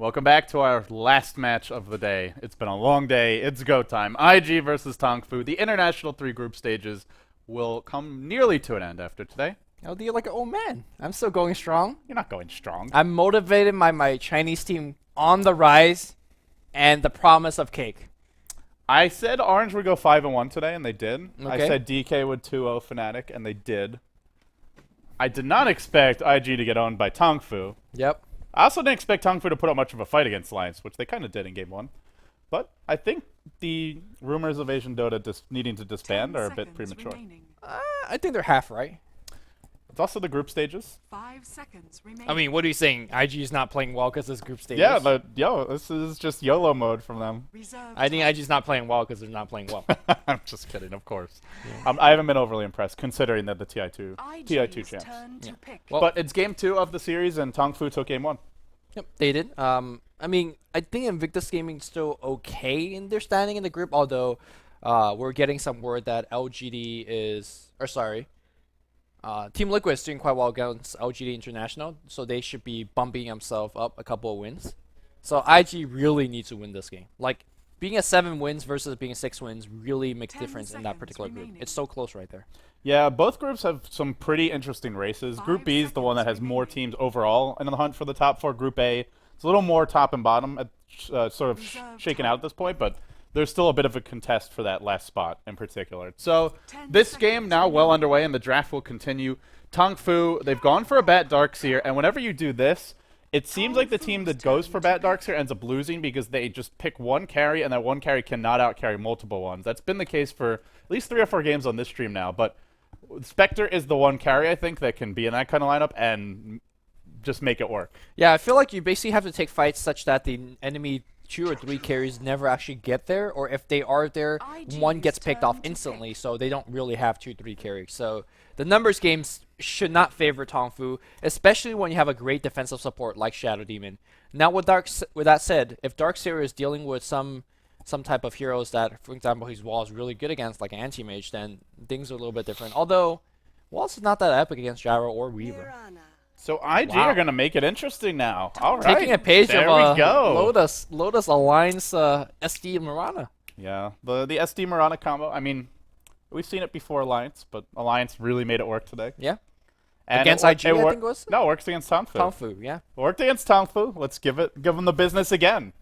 Welcome back to our last match of the day. It's been a long day. It's go time. IG versus Tongfu. The international 3 group stages will come nearly to an end after today. Oh, do you like an old man? I'm still going strong. You're not going strong. I'm motivated by my Chinese team on the rise and the promise of cake. I said Orange would go 5-1 today, and they did. Okay. I said DK would 2-0 Fnatic, and they did. I did not expect IG to get owned by Tongfu. Yep. I also didn't expect Tongfu to put up much of a fight against Alliance, which they kind of did in Game 1. But I think the rumors of Asian Dota needing to disband are a bit premature. I think they're half right. It's also the group stages. 5 seconds remaining. I mean, what are you saying? IG is not playing well because it's group stages? Yeah, but this is just YOLO mode from them. I think IG's not playing well because they're not playing well. I'm just kidding, of course. Yeah. I haven't been overly impressed, considering that the TI2 champs. Yeah. Well, but it's Game 2 of the series, and Tongfu took Game 1. Yep, they did. I mean, I think Invictus Gaming's still okay in their standing in the group, although we're getting some word that LGD is, or sorry, Team Liquid is doing quite well against LGD International, so they should be bumping themselves up a couple of wins. So IG really needs to win this game. Like, being at 7 wins versus being at 6 wins really makes difference in that particular group. It's so close right there. Yeah, both groups have some pretty interesting races. Group B is the one that has more teams overall in the hunt for the top 4. Group A, it's a little more top and bottom, sort of shaken out at this point, but there's still a bit of a contest for that last spot in particular. So this game now well underway, and the draft will continue. Tongfu, they've gone for a Bat Darkseer, and whenever you do this, it seems like the team that goes for Bat Darkseer ends up losing because they just pick one carry, and that one carry cannot out-carry multiple ones. That's been the case for at least 3 or 4 games on this stream now, but Spectre is the one carry, I think, that can be in that kind of lineup and just make it work. Yeah, I feel like you basically have to take fights such that the enemy 2 or 3 carries never actually get there, or if they are there, one gets picked off instantly, so they don't really have 2-3 carries. So the numbers games should not favor Tongfu, especially when you have a great defensive support like Shadow Demon. Now with that said, if Darkseer is dealing with some type of heroes that, for example, his wall is really good against, like an anti-mage, then things are a little bit different. Although, Walls is not that epic against Gyro or Weaver. So IG are going to make it interesting now. All right. Taking a page there of we go. Lotus Alliance SD and Mirana. Yeah, the SD Mirana combo, I mean, we've seen it before Alliance, but Alliance really made it work today. Yeah. And against IG, I think it was? No, it works against Tongfu. Tongfu, yeah. It worked against Tongfu. Let's give them the business again.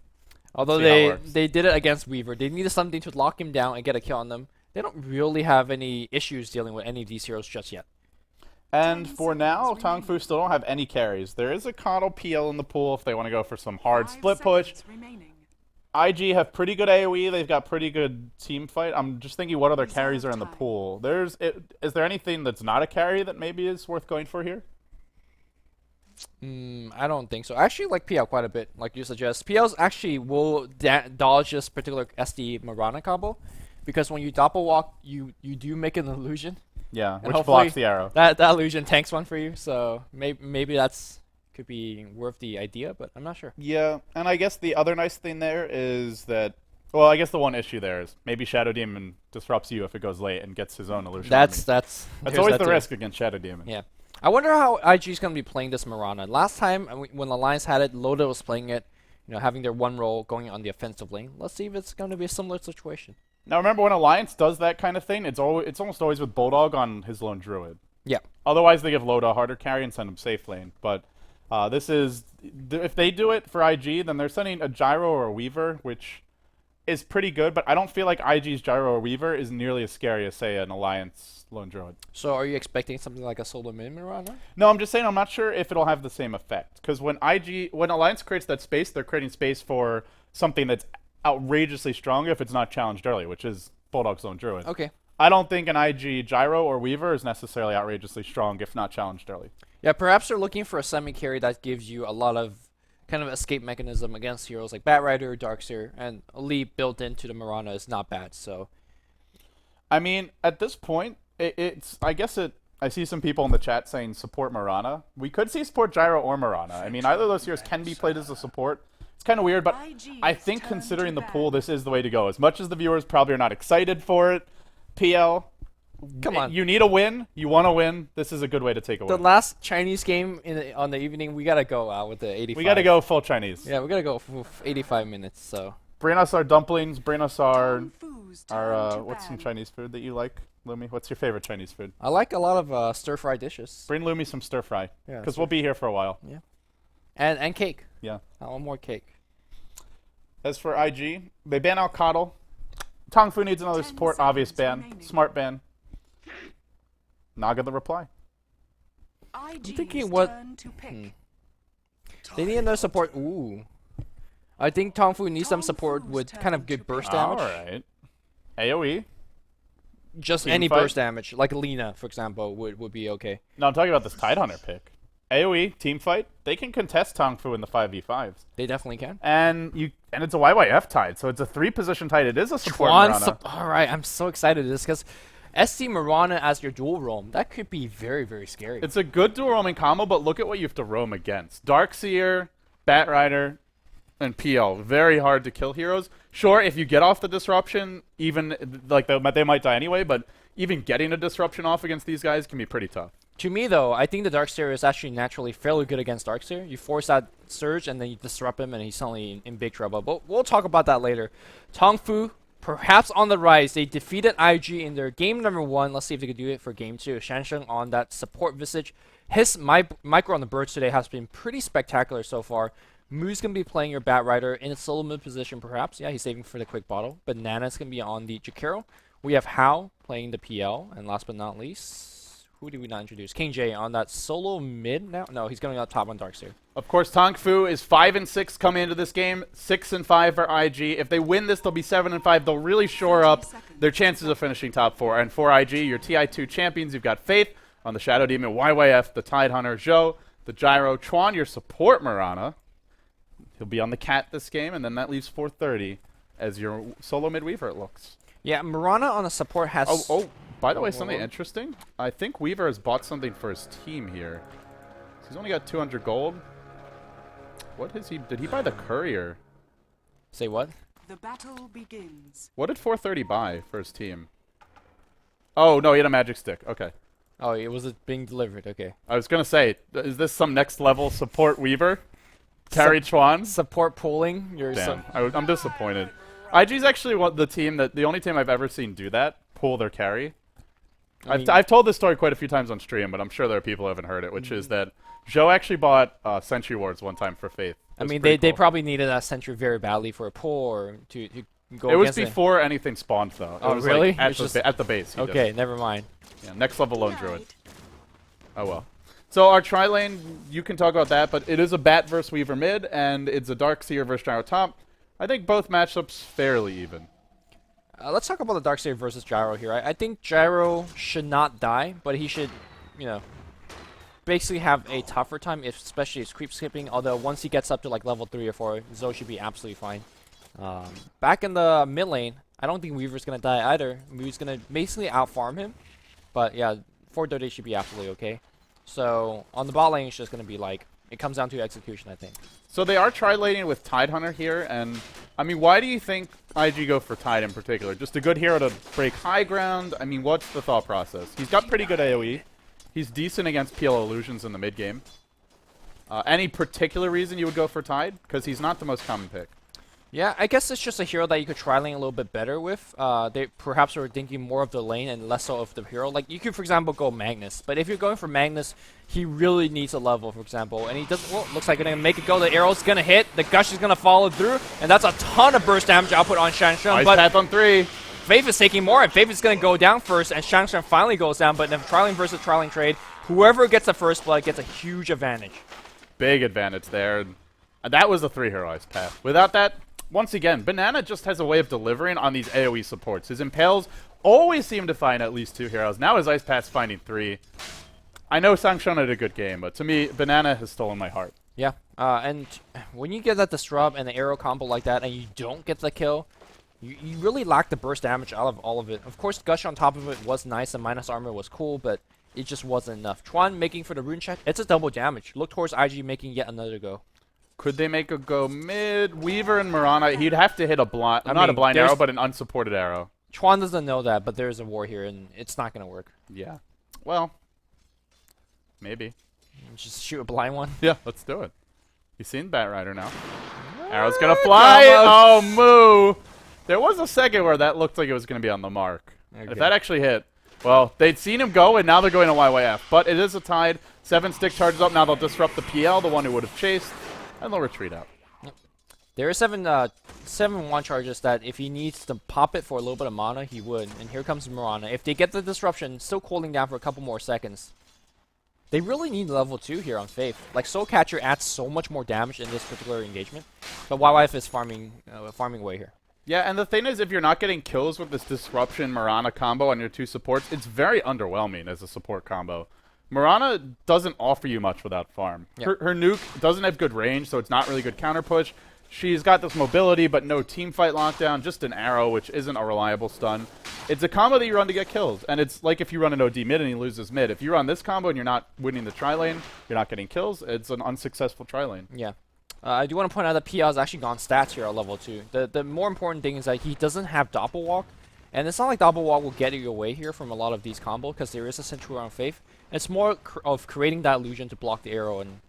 Although they did it against Weaver. They needed something to lock him down and get a kill on them. They don't really have any issues dealing with any of these heroes just yet. And for now, Tongfu still don't have any carries. There is a Coddle PL in the pool if they want to go for some hard split push. IG have pretty good AoE. They've got pretty good team fight. I'm just thinking what other carries are in the pool. Is there anything that's not a carry that maybe is worth going for here? I don't think so. I actually like PL quite a bit, like you suggest. PLs actually will dodge this particular SD Mirana combo, because when you doppel walk, you do make an illusion. Yeah, and which blocks the arrow. That illusion tanks one for you, so maybe that's could be worth the idea, but I'm not sure. Yeah, and I guess the other nice thing there is that, well, I guess the one issue there is maybe Shadow Demon disrupts you if it goes late and gets his own illusion. That's always the risk against Shadow Demon. Yeah. I wonder how IG is going to be playing this Mirana. Last time when Alliance had it, Loda was playing it, having their one role going on the offensive lane. Let's see if it's going to be a similar situation. Now remember, when Alliance does that kind of thing, it's almost always with Bulldog on his lone Druid. Yeah. Otherwise, they give Loda a harder carry and send him safe lane. But if they do it for IG, then they're sending a Gyro or a Weaver, which is pretty good. But I don't feel like IG's Gyro or Weaver is nearly as scary as, say, an Alliance lone Druid. So are you expecting something like a solo mid Mirana? No, I'm just saying I'm not sure if it'll have the same effect. Because when Alliance creates that space, they're creating space for something that's outrageously strong if it's not challenged early, which is Bulldog's lone Druid. Okay. I don't think an IG Gyro or Weaver is necessarily outrageously strong if not challenged early. Yeah, perhaps they're looking for a semi-carry that gives you a lot of kind of escape mechanism against heroes like Batrider, Darkseer, and Elite built into the Mirana is not bad, so. I mean, at this point, I see some people in the chat saying support Mirana. We could see support Gyro or Mirana. I mean, either of those heroes can be played as a support. It's kind of weird, but I think considering the pool, this is the way to go. As much as the viewers probably are not excited for it, PL, Come on. You need a win. You want to win. This is a good way to take a The win. last Chinese game on the evening, we gotta go out with the 85. We got to go full Chinese. Yeah, we gotta go for 85 minutes. So. Bring us our dumplings. Bring us our Tongfu's turn to what's some ban. Chinese food that you like, Lumi? What's your favorite Chinese food? I like a lot of stir-fry dishes. Bring Lumi some stir fry. Yeah, Because we'll be here for a while. And cake. Yeah. I want more cake. As for IG, they ban out Coddle. Tongfu needs another 10 support. Obvious ban. seconds remaining. Smart ban. Naga the reply. IG's thinking what- turn to pick. They need another support. Ooh. I think Tongfu needs some support with kind of good burst damage. Alright. AoE. Just Team any fight. burst damage, like Lina, for example, would be okay. No, I'm talking about this Tidehunter pick. AoE, team fight, they can contest Tongfu in the 5v5s. They definitely can. And it's a YYF tide, so it's a 3-position tide. It is a support Mirana. Alright, I'm so excited to this because SC Mirana as your dual roam, that could be very, very scary. It's a good dual roaming combo, but look at what you have to roam against. Darkseer, Batrider, and PL. Very hard to kill heroes. Sure, if you get off the disruption, even like they might die anyway, but even getting a disruption off against these guys can be pretty tough. To me, though, I think the Darkseer is actually naturally fairly good against Darkseer. You force that surge, and then you disrupt him, and he's suddenly in big trouble. But we'll talk about that later. Tongfu, perhaps on the rise. They defeated IG in their game number 1. Let's see if they can do it for game 2. Shansheng on that support visage. His micro on the birds today has been pretty spectacular so far. Moo's going to be playing your Batrider in a solo mid position, perhaps. Yeah, he's saving for the quick bottle. Banana's going to be on the Jakiro. We have Hao playing the PL. And last but not least, who did we not introduce? King J on that solo mid now? No, he's going up top on Darkseer. Of course, Tongfu is 5-6 coming into this game, 6-5 for IG. If they win this, they'll be 7-5. They'll really shore up their chances of finishing top 4. And for IG, your TI3 champions, you've got Faith on the Shadow Demon, YYF, the Tidehunter, Zhou, the Gyro, Chuan, your support Mirana. He'll be on the Cat this game, and then that leaves 430 as your solo mid-weaver, it looks. Yeah, Mirana on the support has... By the way, something interesting. I think Weaver has bought something for his team here. He's only got 200 gold. What is he? Did he buy the Courier? Say what? The battle begins. What did 430 buy for his team? Oh, no, he had a magic stick. Okay. Oh, it was being delivered. Okay. I was going to say, is this some next level support Weaver? Carry Chuan? Support pulling. Damn, I'm disappointed. IG's actually the only team I've ever seen do that, pull their carry. I've told this story quite a few times on stream, but I'm sure there are people who haven't heard it, which is that Zhou actually bought Sentry Wards one time for Faith. I mean, they probably needed that Sentry very badly for a pull or to go It was against before anything spawned, though. It Oh, was really? Like at, It's the, just- at the base. he did Okay, it. never mind. Yeah, next level Lone Druid. Oh, well. So our tri-lane, you can talk about that, but it is a Bat versus Weaver mid, and it's a Darkseer versus Gyro top. I think both matchups fairly even. Let's talk about the Darkseer versus Gyro here. I think Gyro should not die, but he should, basically have a tougher time, especially his creep skipping. Although once he gets up to like level 3 or 4, Zoe should be absolutely fine. Back in the mid lane, I don't think Weaver's gonna die either. Weaver's gonna basically outfarm him, but yeah, 430 should be absolutely okay. So on the bot lane, it's just gonna be like it comes down to execution, I think. So they are tri-laning with Tidehunter here, and I mean, why do you think IG go for Tide in particular? Just a good hero to break high ground? I mean, what's the thought process? He's got pretty good AoE. He's decent against PL illusions in the mid game. Any particular reason you would go for Tide? Because he's not the most common pick. Yeah, I guess it's just a hero that you could tri-lane a little bit better with. They perhaps were thinking more of the lane and less so of the hero. Like, you could, for example, go Magnus. But if you're going for Magnus, he really needs a level, for example. And he doesn't... Well, looks like they're going to make it go. The arrow's going to hit. The Gush is going to follow through. And that's a ton of burst damage output on Shansheng. Nice But path on 3. Faith is taking more. And Faith is going to go down first. And Shansheng finally goes down. But in a tri-lane versus tri-lane trade, whoever gets the first blood gets a huge advantage. Big advantage there. And that was the 3 heroized path. Without that... Once again, Banana just has a way of delivering on these AoE supports. His Impales always seem to find at least 2 heroes. Now his Ice Path's finding 3. I know Sangshun had a good game, but to me, Banana has stolen my heart. Yeah, and when you get that disrupt and the arrow combo like that and you don't get the kill, you really lack the burst damage out of all of it. Of course, Gush on top of it was nice and minus armor was cool, but it just wasn't enough. Chuan making for the rune check, it's a double damage. Look towards IG making yet another go. Could they make a go mid? Weaver and Mirana, he'd have to hit a blind, not a mean, blind arrow, but an unsupported arrow. Chuan doesn't know that, but there's a war here, and it's not gonna work. Yeah. Well, maybe. Just shoot a blind one. Yeah, let's do it. You seen Bat Rider now? Arrow's gonna fly! Oh, Moo! There was a second where that looked like it was gonna be on the mark. Okay. If that actually hit, well, they'd seen him go, and now they're going to YYF. But it is a tide. 7 stick charges up. Now they'll disrupt the PL, the one who would have chased, and they'll retreat out. There are 7 1 charges that if he needs to pop it for a little bit of mana, he would. And here comes Mirana. If they get the disruption, still cooling down for a couple more seconds. They really need level 2 here on Faith. Like, Soul Catcher adds so much more damage in this particular engagement. But YYF is farming away here. Yeah, and the thing is, if you're not getting kills with this Disruption Mirana combo on your 2 supports, it's very underwhelming as a support combo. Mirana doesn't offer you much without farm. Yep. Her nuke doesn't have good range, so it's not really good counter push. She's got this mobility, but no team fight lockdown, just an arrow, which isn't a reliable stun. It's a combo that you run to get kills, and it's like if you run an OD mid and he loses mid. If you run this combo and you're not winning the tri-lane, you're not getting kills, it's an unsuccessful tri-lane. Yeah. I do want to point out that PL has actually gone stats here at level 2. The more important thing is that he doesn't have Doppelwalk, and it's not like Doppelwalk will get you away here from a lot of these combos, because there is a Centurion Faith. It's more of creating that illusion to block the arrow, and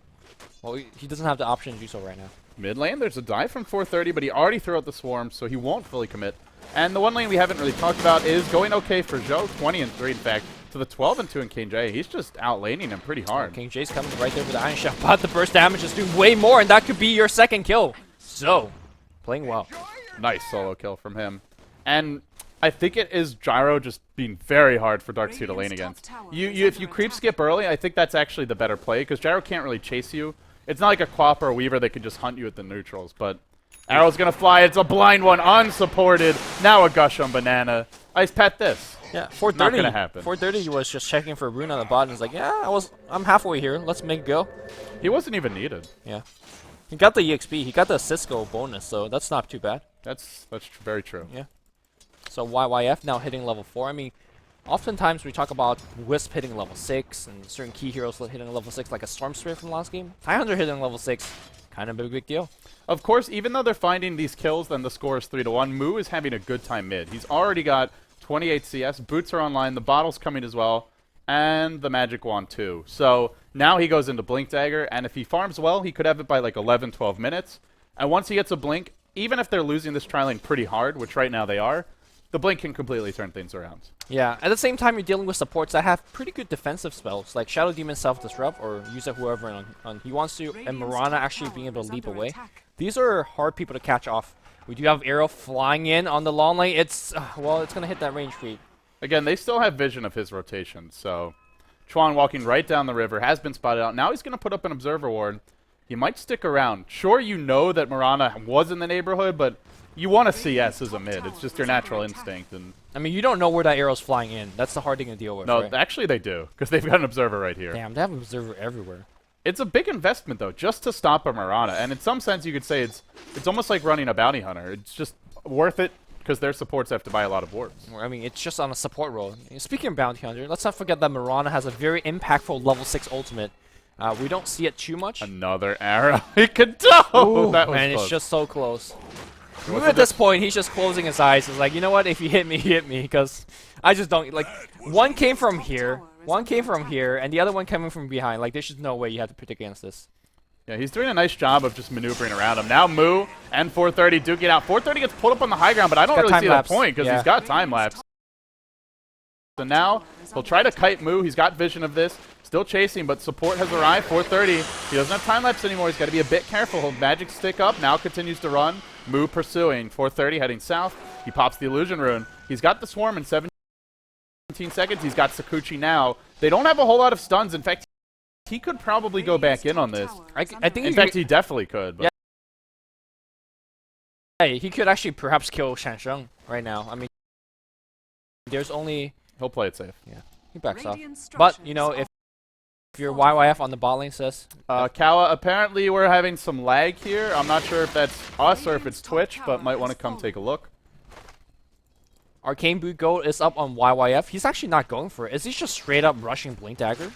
well, he doesn't have the option to do so right now. Mid lane, there's a dive from 430, but he already threw out the swarm, so he won't fully commit. And the one lane we haven't really talked about is going okay for Zhou, 20 and 3 in fact, to the 12 and 2 in King J. He's just outlaning him pretty hard. King J's coming right there with the Iron Shot, but the burst damage is doing way more, and that could be your second kill. So, playing well. Nice solo kill from him. And I think it is Gyro just being very hard for Darkseid to lane against. If you creep skip early, I think that's actually the better play, because Gyro can't really chase you. It's not like a Quap or a Weaver that can just hunt you at the neutrals, but Arrow's gonna fly. It's a blind one, unsupported. Now a Gush on Banana. Ice Pet this. Yeah, 430. Not gonna happen. 430 was just checking for Rune on the bottom. He's like, yeah, I'm halfway here. Let's make go. He wasn't even needed. Yeah. He got the EXP. He got the Cisco bonus, so that's not too bad. That's very true. Yeah. So YYF now hitting level 4. I mean, oftentimes we talk about Wisp hitting level 6 and certain key heroes hitting level 6 like a Storm Spirit from last game. 500 hitting level 6, kind of a big deal. Of course, even though they're finding these kills, then the score is 3-1. Moo is having a good time mid. He's already got 28 CS. Boots are online. The bottle's coming as well. And the Magic Wand too. So now he goes into Blink Dagger. And if he farms well, he could have it by like 11, 12 minutes. And once he gets a Blink, even if they're losing this tri-lane pretty hard, which right now they are, the Blink can completely turn things around. Yeah, at the same time, you're dealing with supports that have pretty good defensive spells, like Shadow Demon Self-Disrupt, or use it whoever on he wants to, and Mirana actually being able to leap away. These are hard people to catch off. We do have Arrow flying in on the long lane. It's, well, it's going to hit that range creep. Again, they still have vision of his rotation, so Chuan walking right down the river, has been spotted out. Now he's going to put up an Observer Ward. He might stick around. Sure, you know that Mirana was in the neighborhood, but you want to CS as a mid. It's just your natural instinct. And I mean, you don't know where that arrow's flying in. That's the hard thing to deal with, no, right? actually they do, because they've got an Observer right here. Damn, they have an Observer everywhere. It's a big investment, though, just to stop a Mirana. And in some sense, you could say it's almost like running a bounty hunter. It's just worth it, because their supports have to buy a lot of wards. I mean, it's just on a support role. Speaking of bounty hunter, let's not forget that Mirana has a very impactful level 6 ultimate. We don't see it too much. Another arrow. He could do. That was man, close. it's just so close. What's At this point, he's just closing his eyes. He's like, you know what? If you hit me, hit me, because I just don't like. One came from here, one came from here, and the other one coming from behind. Like, there's just no way you have to predict against this. Yeah, he's doing a nice job of just maneuvering around him. Now Moo and 430 duking it out. 430 gets pulled up on the high ground, but I don't really see that point because he's got time lapse. So now he'll try to kite Moo. He's got vision of this. Still chasing, but support has arrived. 430. He doesn't have time lapse anymore. He's got to be a bit careful. He'll magic stick up. Now continues to run. Moo pursuing. 430 heading south. He pops the illusion rune. He's got the swarm in 17 seconds. He's got Sakuchi now. They don't have a whole lot of stuns. In fact, he could probably go back in on this. I think In fact, he definitely could. But yeah, he could actually perhaps kill Shansheng right now. I mean, there's only... he'll play it safe. Yeah, he backs off. But, you know, if your YYF on the bot lane says... Kawa, apparently we're having some lag here. I'm not sure if that's us or if it's Twitch, but might want to come take a look. Arcane Boot Gold is up on YYF. He's actually not going for it. Is he just straight up rushing Blink Dagger?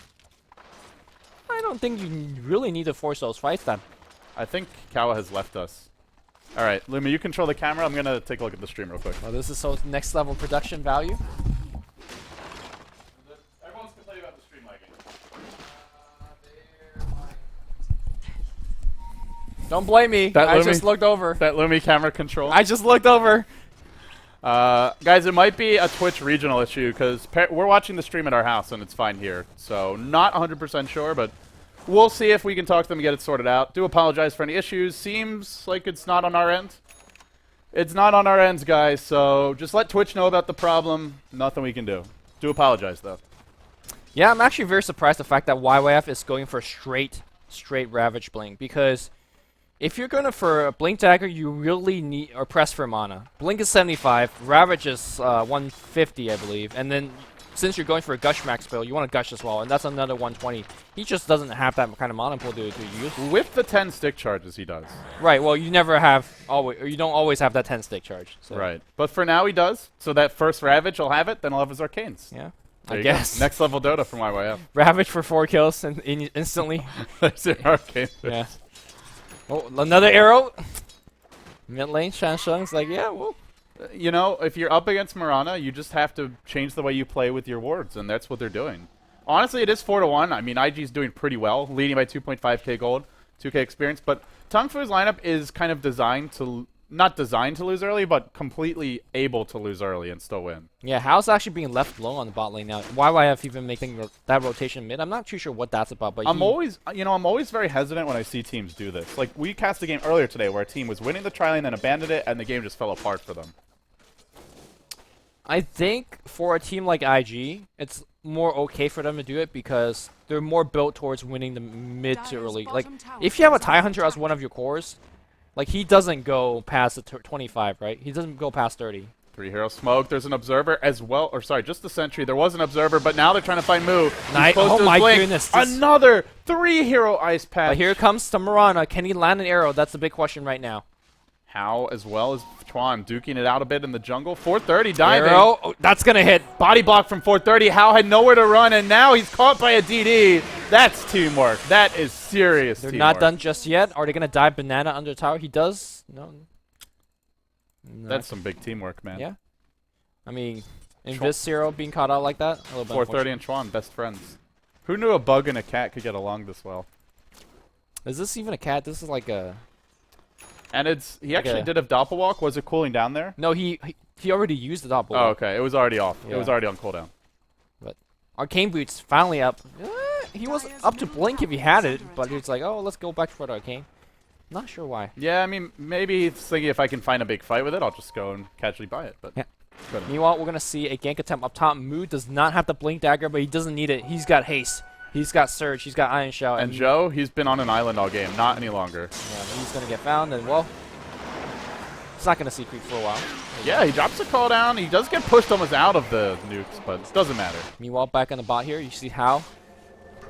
I don't think you really need to force those fights then. I think Kawa has left us. All right, Luma, you control the camera. I'm gonna take a look at the stream real quick. Oh, this is so next level production value. Everyone's complaining about the stream lagging. Don't blame me. That I Lumi- just looked over. That Lumi camera control. I just looked over. Guys, it might be a Twitch regional issue because we're watching the stream at our house and it's fine here. So not 100% sure, but we'll see if we can talk to them and get it sorted out. Do apologize for any issues. Seems like it's not on our end. It's not on our ends, guys, so just let Twitch know about the problem. Nothing we can do. Do apologize, though. Yeah, I'm actually very surprised the fact that YYF is going for straight Ravage Blink, because if you're going for a Blink Dagger, you really need, or press for mana. Blink is 75, Ravage is 150, I believe, and then since you're going for a Gush max build, you want to Gush as well, and that's another 120. He just doesn't have that kind of mana pool to use. With the 10 stick charges, he does. Right, well, you never have, always, or you don't always have that 10 stick charge. So. Right. But for now, he does. So that first Ravage, he'll have it, then he'll have his Arcanes. Yeah, There I you guess. go. Next level Dota from YYF. Ravage for 4 kills and instantly. There's your Arcane. Yeah. Oh, another arrow. Mid lane, Shanshung's like, yeah, well. You know, if you're up against Mirana, you just have to change the way you play with your wards, and that's what they're doing. Honestly, it is 4-1. I mean, IG's doing pretty well, leading by 2.5k gold, 2k experience, but Tongfu's lineup is kind of designed to, not designed to lose early, but completely able to lose early and still win. Yeah, Hal's actually being left low on the bot lane now. YYF even making that rotation mid. I'm not too sure what that's about, but I'm always very hesitant when I see teams do this. Like, we cast a game earlier today where a team was winning the tri-lane and abandoned it, and the game just fell apart for them. I think for a team like IG, it's more okay for them to do it because they're more built towards winning the mid to early. Like, if you have a TIE Hunter as one of your cores, like, he doesn't go past the 25, right? He doesn't go past 30. 3 hero smoke. There's an observer as well. Or sorry, just the sentry. There was an observer, but now they're trying to find Moo. Oh my goodness. Another 3 hero ice patch. But here comes Tamarana. Can he land an arrow? That's the big question right now. How as well as Chuan duking it out a bit in the jungle. 430 diving. Arrow. Oh, that's going to hit. Body block from 430. How had nowhere to run, and now he's caught by a DD. That's teamwork. That is serious They're teamwork. not done just yet. Are they going to dive Banana under the tower? He does. No. That's some big teamwork, man. Yeah. I mean, Invis Zero being caught out like that, a little bit 430 and Chuan, best friends. Who knew a bug and a cat could get along this well? Is this even a cat? This is like a... And he Like actually did have Doppelwalk. Was it cooling down there? No, he already used the doppel. Oh, okay. It was already off. Yeah. It was already on cooldown. But Arcane Boots finally up. He was up to Blink if he had it, but he's like, oh, let's go back for the Arcane. Not sure why. Yeah, I mean, maybe he's thinking if I can find a big fight with it, I'll just go and casually buy it. But Yeah. couldn't. Meanwhile, we're going to see a gank attempt up top. Moo does not have the Blink Dagger, but he doesn't need it. He's got Haste. He's got Surge. He's got Iron Shell. And Joe, he's been on an island all game. Not any longer. Yeah, he's going to get found, and, well, he's not going to see creep for a while. Yeah, he drops a call down. He does get pushed almost out of the nukes, but it doesn't matter. Meanwhile, back on the bot here, you see how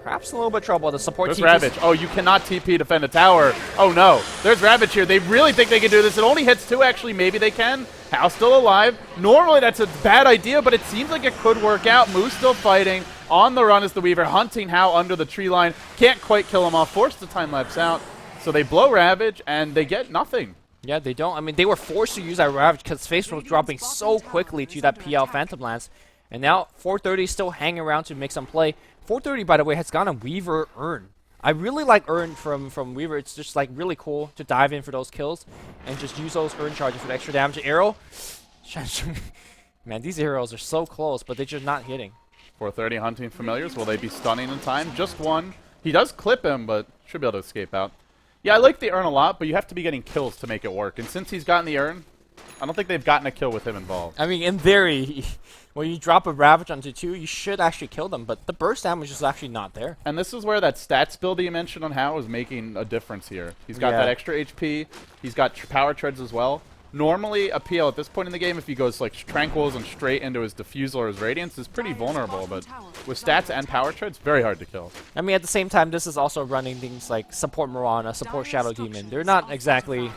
perhaps a little bit of trouble. The support There's team Ravage. Oh, you cannot TP defend a tower. Oh, no. There's Ravage here. They really think they can do this. It only hits 2, actually. Maybe they can. Hal's still alive. Normally, that's a bad idea, but it seems like it could work out. Moo's still fighting. On the run is the Weaver, hunting Hal under the tree line. Can't quite kill him off. Forced the time lapse out. So they blow Ravage, and they get nothing. Yeah, they don't. I mean, they were forced to use that Ravage because face was dropping so quickly to that PL Phantom Lance. And now 430 is still hanging around to make some play. 430, by the way, has gone on Weaver Urn. I really like Urn from Weaver. It's just like really cool to dive in for those kills and just use those Urn charges for the extra damage. Arrow. Man, these arrows are so close, but they're just not hitting. 430 hunting familiars. Will they be stunning in time? Just one. He does clip him, but should be able to escape out. Yeah, I like the Urn a lot, but you have to be getting kills to make it work. And since he's gotten the Urn, I don't think they've gotten a kill with him involved. I mean, in theory, when you drop a Ravage onto 2, you should actually kill them, but the burst damage is actually not there. And this is where that stats build that you mentioned on Hal is making a difference here. He's got Yeah. that extra HP. He's got power treads as well. Normally, a PL at this point in the game, if he goes like Tranquils and straight into his Diffusal or his Radiance, is pretty vulnerable. But with stats and power treads, very hard to kill. I mean, at the same time, this is also running things like support Mirana, support Shadow Demon. They're not exactly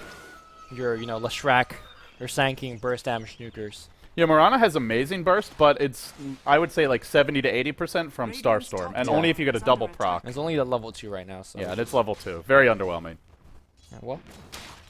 your, you know, Leshrac or Sand King burst damage nukers. Yeah, Mirana has amazing burst, but it's, I would say, like 70 to 80% from Starstorm. And Yeah. only if you get a double proc. It's only at level 2 right now, so. Yeah, and it's level 2. Very underwhelming. Yeah, well,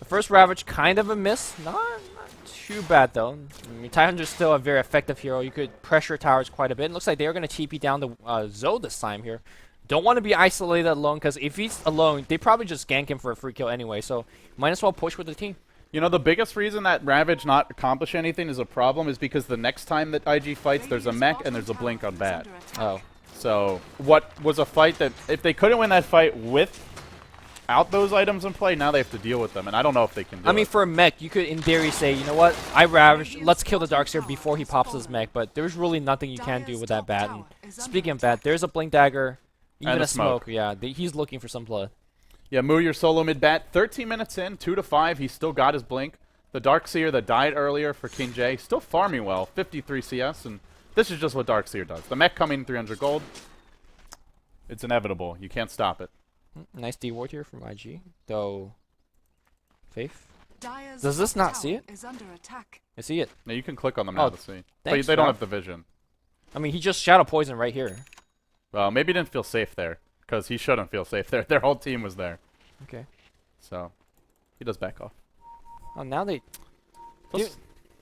The first Ravage, kind of a miss. Not too bad, though. I mean, Tidehunter's still a very effective hero. You could pressure towers quite a bit. It looks like they're going to TP down the Zoe this time here. Don't want to be isolated alone, because if he's alone, they probably just gank him for a free kill anyway. So might as well push with the team. You know, the biggest reason that Ravage not accomplish anything is a problem is because the next time that IG fights, there's a mech and there's a blink on bat. Oh. So what was a fight that if they couldn't win that fight without those items in play, now they have to deal with them, and I don't know if they can do I mean, it. for a mech, you could in theory say, you know what, I Ravage, let's kill the Darkseer before he pops his mech, but there's really nothing you can do with that bat. And speaking of bat, there's a blink dagger, even And a a smoke. Yeah, he's looking for some blood. Yeah, Moo, your solo mid bat. 13 minutes in, 2-5. He's still got his blink. The Darkseer that died earlier for King J, still farming well, 53 CS, and this is just what Darkseer does. The mech coming 300 gold. It's inevitable. You can't stop it. Nice D-ward here from IG, though. Faith. Does this not see it? I see it. Now you can click on them now Oh, to see. thanks, But they don't Ralph. have the vision. I mean, he just Shadow Poison right here. Well, maybe he didn't feel safe there, because he shouldn't feel safe there. Their whole team was there. Okay. So, he does back off. Oh, now they... Plus-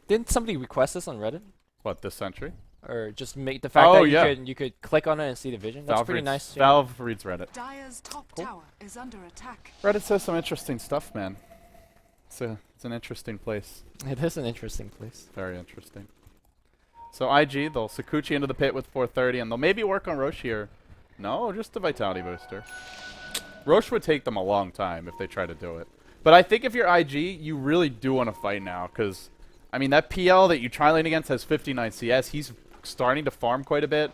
Didn't somebody request this on Reddit? What, this century? Or just make the fact Oh, that yeah. you could click on it and see the vision? That's pretty reads, nice. Yeah. Valve reads Reddit. Dire's top tower is under attack. Reddit says some interesting stuff, man. It's an interesting place. It is an interesting place. Very interesting. So IG, they'll Sakuchi into the pit with 430, and they'll maybe work on Roche here. No, just a vitality booster. Roche would take them a long time if they try to do it. But I think if you're IG, you really do want to fight now, because, I mean, that PL that you tri-lane against has 59 CS. He's starting to farm quite a bit.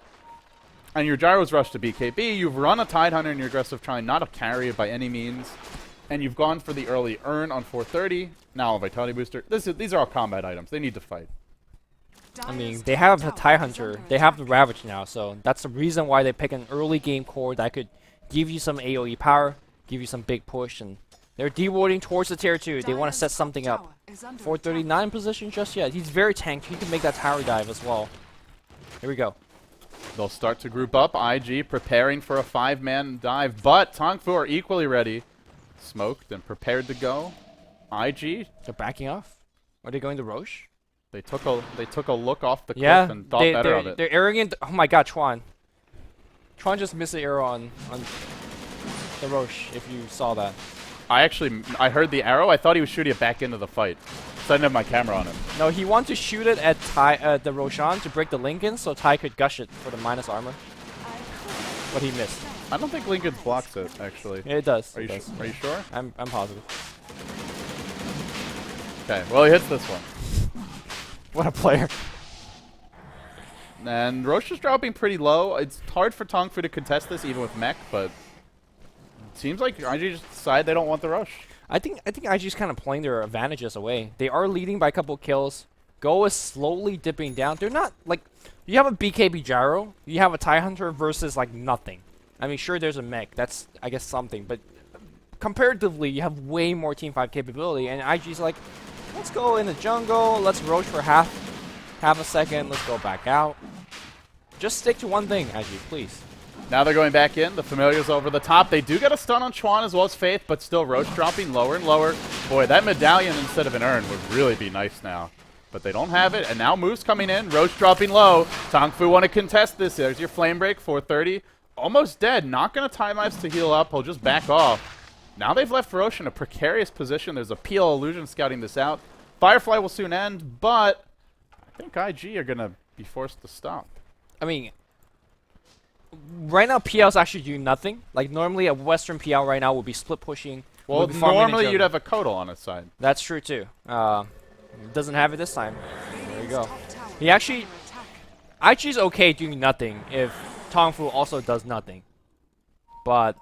And your Gyro's rushed to BKB. You've run a Tidehunter in your aggressive trying, not a carry by any means. And you've gone for the early earn on 430. Now a vitality booster. These are all combat items. They need to fight. I mean, they have a TIE Hunter. They have the Ravage now, so that's the reason why they pick an early game core that could give you some AoE power, give you some big push, and they're de-warding towards the tier 2. They want to set something up. 439 position just yet. He's very tanked. He can make that tower dive as well. Here we go. They'll start to group up. IG preparing for a 5-man dive, but Tongfu are equally ready. Smoked and prepared to go. IG, They're backing off. Are they going to Roche? they took a look off the cliff Yeah, and thought better of it. they're arrogant. Oh my god, Chuan. Chuan just missed the arrow on the Roche, if you saw that. I heard the arrow. I thought he was shooting it back into the fight. So I didn't have my camera on him. No, he wanted to shoot it at the Roshan to break the Lincoln so Tai could gush it for the minus armor. But he missed. I don't think Lincoln blocks it, actually. Yeah, it does. Are It you does. are you sure? I'm positive. Okay, well he hits this one. What a player. And Roche is dropping pretty low. It's hard for Tongfu to contest this even with mech, but it seems like IG just decided they don't want the Roche. I think IG's kind of playing their advantages away. They are leading by a couple kills. Go is slowly dipping down. They're not like you have a BKB Gyro, you have a TIE Hunter versus like nothing. I mean, sure, there's a mech. That's I guess something, but comparatively, you have way more Team 5 capability. And IG's like, let's go in the jungle. Let's Roach for half a second. Let's go back out. Just stick to one thing, IG, please. Now they're going back in. The Familiar's over the top. They do get a stun on Chuan as well as Faith, but still Roach dropping lower and lower. Boy, that medallion instead of an urn would really be nice now. But they don't have it, and now Moose coming in. Roach dropping low. Tongfu want to contest this. There's your flame break, 430. Almost dead. Not going to time lapse to heal up. He'll just back off. Now they've left Roach in a precarious position. There's a PL illusion scouting this out. Firefly will soon end, but I think IG are going to be forced to stop. I mean, right now PL's actually doing nothing. Like normally a Western PL right now would be split pushing. Well, would be farming in normally you'd jungle. have a Kodal on his side. That's true too. Doesn't have it this time. There you go. He actually, IG's okay doing nothing if Tongfu also does nothing. But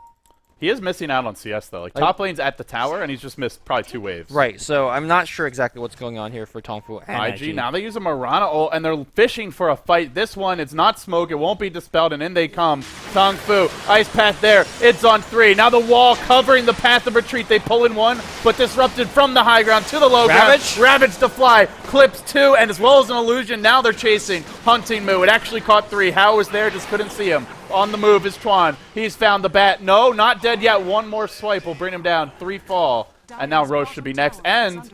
He is missing out on CS, though. Like, top lane's at the tower, and he's just missed probably 2 waves. right, so I'm not sure exactly what's going on here for Tongfu and IG, now they use a Mirana ult, and they're fishing for a fight. This one, it's not smoke. It won't be dispelled, and in they come. Tongfu, ice path there. It's on 3. Now the wall covering the path of retreat. They pull in 1, but disrupted from the high ground to the low Ravage? ground. Ravage to fly. Clips 2, and as well as an illusion, now they're chasing. Hunting Moo. It actually caught 3. How was there? Just couldn't see him. On the move is Twan. He's found the bat. No, not dead yet. One more swipe will bring him down. 3 fall. And now Roche should be next. And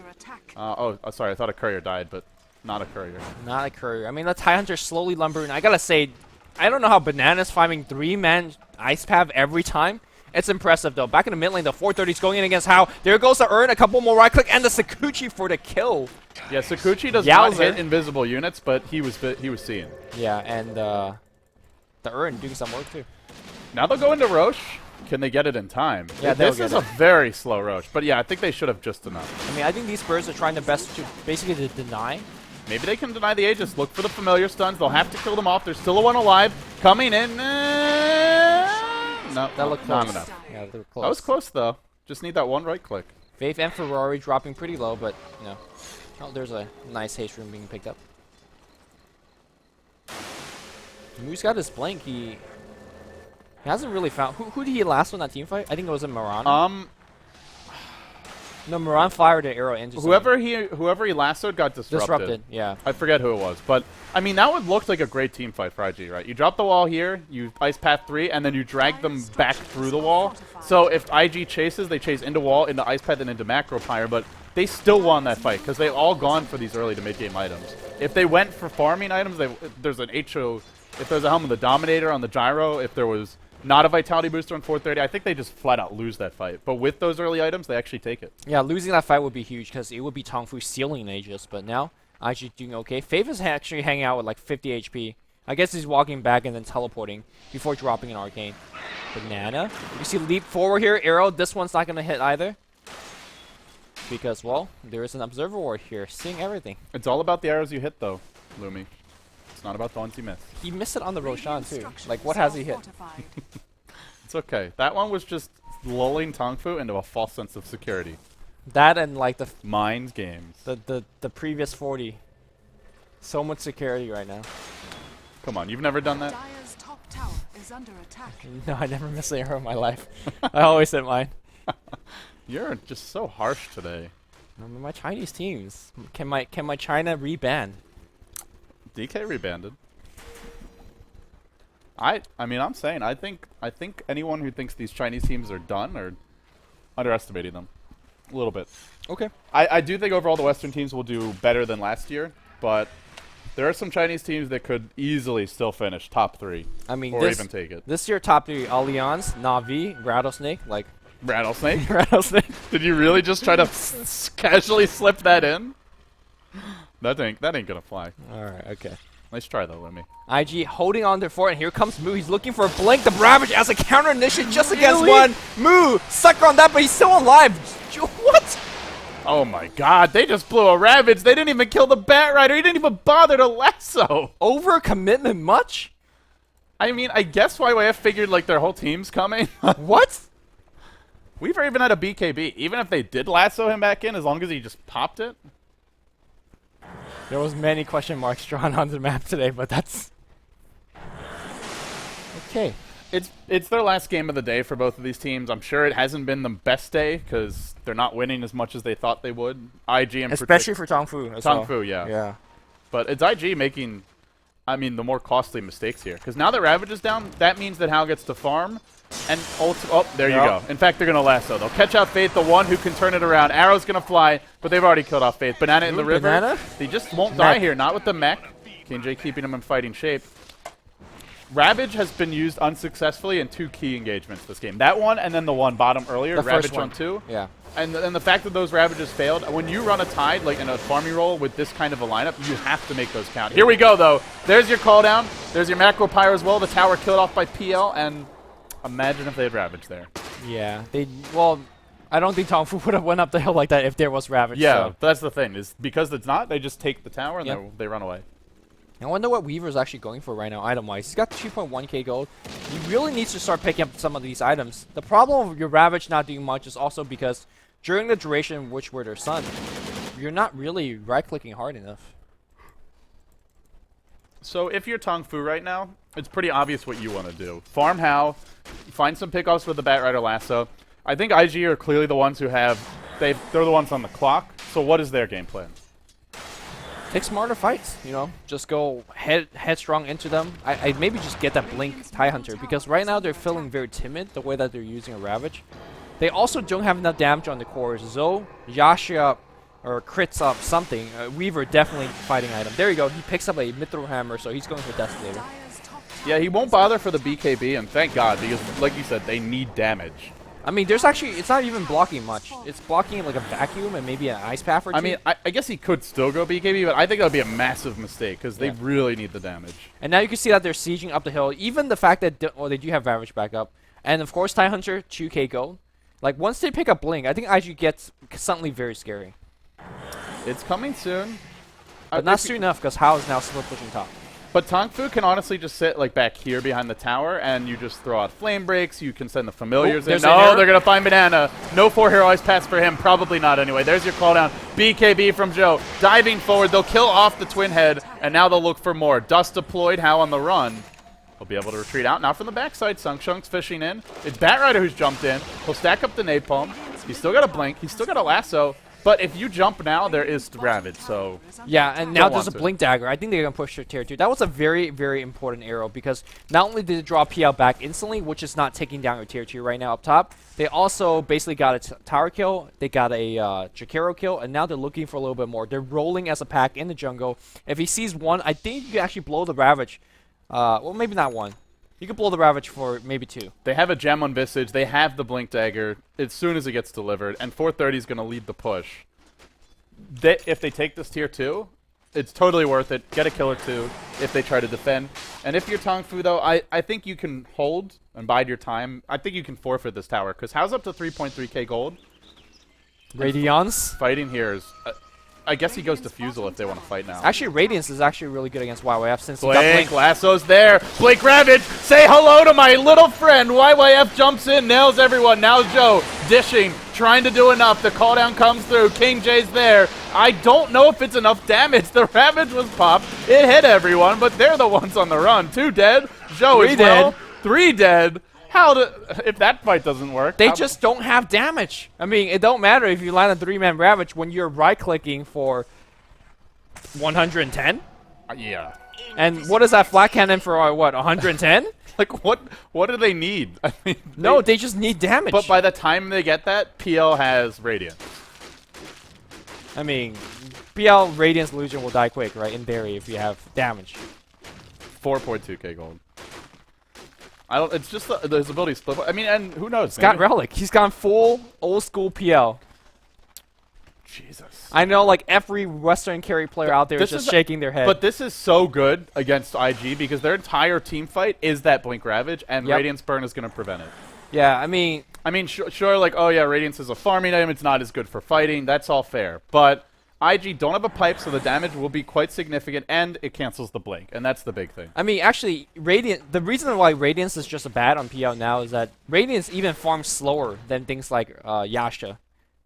sorry, I thought a courier died, but not a courier. Not a courier. I mean, the TIE Hunter slowly lumbering. I gotta say, I don't know how Banana's farming 3-man Ice Pav every time. It's impressive, though. Back in the mid lane, the 430's going in against How. There goes the Urn, a couple more right click, and the Sakuchi for the kill. Yeah, Sakuchi does not hit invisible units, but he was seeing. Yeah, and the Urn doing some work, too. Now they'll go into Roche. Can they get it in time? Yeah, this is a very slow Roche, but yeah, I think they should have just enough. I mean, I think these birds are trying their best to basically deny. Maybe they can deny the Aegis. Look for the familiar stuns. They'll have to kill them off. There's still a one alive. Coming in. No, that looked not close. enough. Yeah, they were close. That was close, though. Just need that one right click. Faith and Ferrari dropping pretty low, but, you know. Oh, there's a nice haste room being picked up. Moo's got his blank. He hasn't really found... Who did he last on that team fight? I think it was a Moran. No, Moran fired an arrow into whoever he lassoed got disrupted. Yeah. I forget who it was, but I mean that would look like a great team fight for IG, right? You drop the wall here, you ice path 3, and then you drag them back through the wall. So if IG chases, they chase into wall, into ice path, and into macro pyre, but they still won that fight because they've all gone for these early to mid game items. If they went for farming items, there's an HO. If there's a helm of the Dominator on the gyro, if there was not a vitality booster on 430, I think they just flat out lose that fight. But with those early items, they actually take it. Yeah, losing that fight would be huge because it would be Tongfu stealing Aegis. But now, IG doing okay. Faith is actually hanging out with like 50 HP. I guess he's walking back and then teleporting before dropping an Arcane. Banana. You see leap forward here. Arrow. This one's not going to hit either. Because, well, there is an Observer Ward here, seeing everything. It's all about the arrows you hit, though, Lumi. It's not about the ones you miss. He missed it on the Roshan, too. Like, what has he hit? It's okay. That one was just lulling Tongfu into a false sense of security. That and, like, the... Mind games. The previous 40. So much security right now. Come on, you've never done that? Dire's top tower is under attack. No, I never missed an arrow in my life. I always hit mine. You're just so harsh today. My Chinese teams. Can my China reban? DK rebanded. I mean, I'm saying I think anyone who thinks these Chinese teams are done are underestimating them a little bit. Okay. I do think overall the Western teams will do better than last year, but there are some Chinese teams that could easily still finish top 3. I mean, or even take it. This year, top 3: Allianz, Na'Vi, Rattlesnake. Like Rattlesnake. Rattlesnake. Did you really just try to casually slip that in? That ain't gonna fly. All right. Okay. Nice try though, Lemmy. IG holding on to fort, and here comes Moo. He's looking for a blink. The Ravage as a counter initiate just against one. Moo sucker on that, but he's still alive. What? Oh my god, they just blew a Ravage. They didn't even kill the Bat Rider. He didn't even bother to lasso. Over commitment much? I mean, I guess YYF figured like their whole team's coming. What? We've even had a BKB. Even if they did lasso him back in, as long as he just popped it. There was many question marks drawn on the map today, but that's... Okay. It's their last game of the day for both of these teams. I'm sure it hasn't been the best day because they're not winning as much as they thought they would. IG in especially for Tongfu as well. Tongfu, yeah. Yeah. But it's IG making, I mean, the more costly mistakes here. Because now that Ravage is down, that means that Hal gets to farm. And oh, there you go. In fact, they're going to lasso. They'll catch out Faith, the one who can turn it around. Arrow's going to fly, but they've already killed off Faith. Banana in the river. Banana? They just won't die here. Not with the mech. KJ keeping him in fighting shape. Ravage has been used unsuccessfully in 2 key engagements this game. That one and then the one bottom earlier. The Ravage first one. on 2. Yeah. And the fact that those Ravages failed, when you run a Tide, like in a farming role with this kind of a lineup, you have to make those count. Here we go, though. There's your call down. There's your Macro Pyre as well. The tower killed off by PL, and imagine if they had Ravage there. Yeah. Well, I don't think Tongfu would have went up the hill like that if there was Ravage. Yeah, so. that's the thing. Is because it's not, they just take the tower and they run away. I wonder what Weaver's actually going for right now, item-wise. He's got 2.1k gold. He really needs to start picking up some of these items. The problem with your Ravage not doing much is also because during the duration in which we're their son, you're not really right-clicking hard enough. So if you're Tongfu right now, it's pretty obvious what you want to do. Farm Hal, find some pickoffs with the Bat Rider lasso. I think IG are clearly the ones who have, they're the ones on the clock. So what is their game plan? Take smarter fights, you know. Just go headstrong into them. I maybe just get that Blink TIE Hunter because right now they're feeling very timid the way that they're using a Ravage. They also don't have enough damage on the cores. Zoe, Yasha, or crits up something. Weaver definitely fighting item. There you go. He picks up a mithril hammer, so he's going for Detonator. Dire's top Yeah, he won't bother for the BKB, and thank God, because like you said, they need damage. I mean, there's actually, it's not even blocking much. It's blocking like a vacuum and maybe an ice path or two. I mean, I guess he could still go BKB, but I think that would be a massive mistake, because they really need the damage. And now you can see that they're sieging up the hill. Even the fact that they do have Ravage back up. And of course, TIE Hunter, 2k gold. Like, once they pick up Blink, I think IG gets suddenly very scary. It's coming soon. But not soon enough, because Hao is now still pushing top. But Tongfu can honestly just sit like back here behind the tower, and you just throw out flame breaks. You can send the familiars in. there's an No, error. they're gonna find Banana. No 4-hero ice pass for him. Probably not anyway. There's your call down. BKB from Joe. Diving forward, they'll kill off the twin head, and now they'll look for more. Dust deployed. How on the run? He'll be able to retreat out. Now from the backside, Sung Chunk's fishing in. It's Batrider who's jumped in. He'll stack up the napalm. He's still got a blink. He's still got a lasso. But if you jump now, there is Ravage, so... Yeah, and now Don't there's a want to. Blink Dagger. I think they're going to push to tier 2. That was a very, very important arrow because not only did it draw PL back instantly, which is not taking down your tier 2 right now up top, they also basically got a tower kill, they got a Jakiro kill, and now they're looking for a little bit more. They're rolling as a pack in the jungle. If he sees one, I think you can actually blow the Ravage. Well, maybe not one. You could blow the Ravage for maybe 2. They have a gem on Visage. They have the Blink Dagger as soon as it gets delivered, and 430 is going to lead the push. If they take this tier 2, it's totally worth it. Get a kill or 2 if they try to defend. And if you're Tongfu, though, I think you can hold and bide your time. I think you can forfeit this tower, because How's up to 3.3k gold? Radiance? Fighting here is... I guess he goes to Fusel if they want to fight now. Actually, Radiance is actually really good against YYF since he got Blink, Blink. Lasso's there. Blake Ravage, say hello to my little friend. YYF jumps in, nails everyone. Now Joe dishing, trying to do enough. The call down comes through. King J's there. I don't know if it's enough damage. The Ravage was popped. It hit everyone, but they're the ones on the run. 2 dead. Joe 3 as well. dead. 3 dead. If that fight doesn't work? They just don't have damage. I mean, it don't matter if you land a 3-man Ravage when you're right-clicking for 110. Yeah. And what is that flat cannon for? What, 110? Like what do they need? I mean, No, they just need damage. But by the time they get that, PL has Radiant. I mean, PL Radiance Illusion will die quick, right? In theory, if you have damage. 4.2k gold. I don't. It's just his ability split. I mean, and who knows? He's got Relic. He's gone full old school PL. Jesus. I know, like every Western carry player out there is just shaking their head. But this is so good against IG because their entire team fight is that Blink Ravage, and Radiance Burn is going to prevent it. Yeah, I mean, sure, like, oh yeah, Radiance is a farming item. It's not as good for fighting. That's all fair. But IG don't have a pipe, so the damage will be quite significant, and it cancels the blink, and that's the big thing. I mean, actually, the reason why Radiance is just bad on PL now is that Radiance even farms slower than things like Yasha.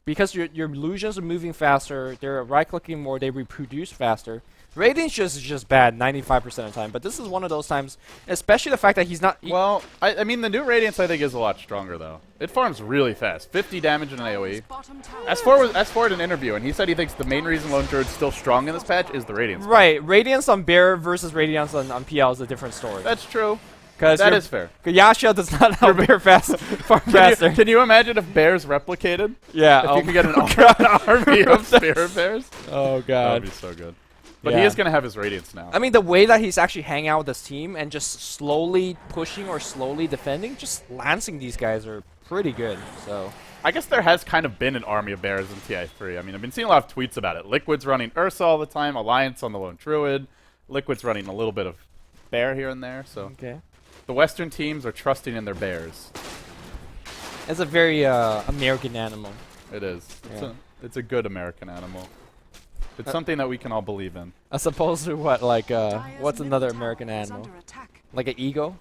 Because your illusions are moving faster, they're right-clicking more, they reproduce faster. Radiance is just bad 95% of the time, but this is one of those times, especially the fact that he's not... Well, I mean, the new Radiance, I think, is a lot stronger, though. It farms really fast. 50 damage in an AoE. S4 had an interview, and he said he thinks the main reason Lone Druid's still strong in this patch is the Radiance. Right, Radiance on Bear versus Radiance on PL is a different story. That's true. That is fair. Yasha does not help Bear farm faster. Can you imagine if bears replicated? Yeah. If you could get an army of spirit bears? Oh, That God. would be so good. But he is going to have his Radiance now. I mean, the way that he's actually hanging out with his team and just slowly pushing or slowly defending, just lancing these guys are pretty good. So I guess there has kind of been an army of bears in TI3. I mean, I've been seeing a lot of tweets about it. Liquid's running Ursa all the time, Alliance on the Lone Druid. Liquid's running a little bit of bear here and there. So okay. The Western teams are trusting in their bears. It's a very American animal. It is. Yeah. It's a good American animal. It's something that we can all believe in. As opposed to what, like, what's another American animal? Like an eagle?